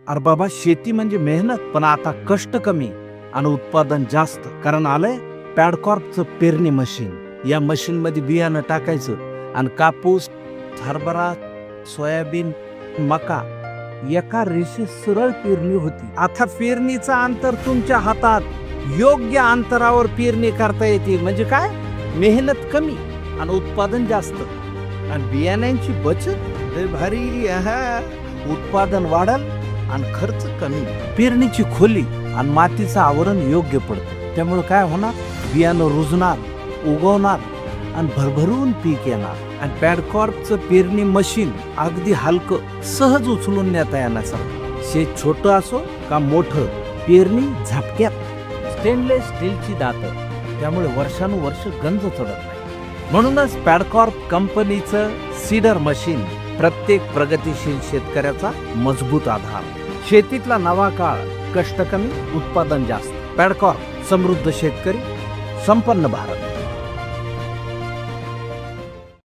अरे बाबा, शेती म्हणजे मेहनत, पण आता कष्ट कमी आणि उत्पादन जास्त. कारण आलंय पॅडकॉर्पचं पेरणी मशीन. या मशीन मध्ये बियाणं टाकायचं आणि कापूस, हरभरा, सोयाबीन, मका एका रेषेत सरळ पेरणी होती. आता पेरणीचं अंतर तुमच्या हातात. योग्य अंतरावर पेरणी करता येते. म्हणजे काय? मेहनत कमी आणि उत्पादन जास्त आणि बियाण्यांची बचत लय भारी. उत्पादन वाढल आणि खर्च कमी. पेरणीची खोली आणि मातीचं आवरण योग्य पडतं. त्यामुळे काय होणार? बियाणं रुजणार, उगवणार आणि भरभरून पीक येणार. आणि पॅडकॉर्पचं पेरणी मशीन अगदी हलकं, सहज उचलून नेता येण्यासारखं. शेत छोटं असो का मोठं, पेरणी झटक्यात. स्टेनलेस स्टीलची दातं, त्यामुळे वर्षानुवर्ष गंज चढत नाही. म्हणूनच पॅडकॉर्प कंपनीचं सीडर मशीन प्रत्येक प्रगतिशील शेतकऱ्याचा मजबूत आधार. शेतीतला नवा काळ, कष्ट कमी, उत्पादन जास्त. पॅडकॉर्प, समृद्ध शेतकरी, संपन्न भारत.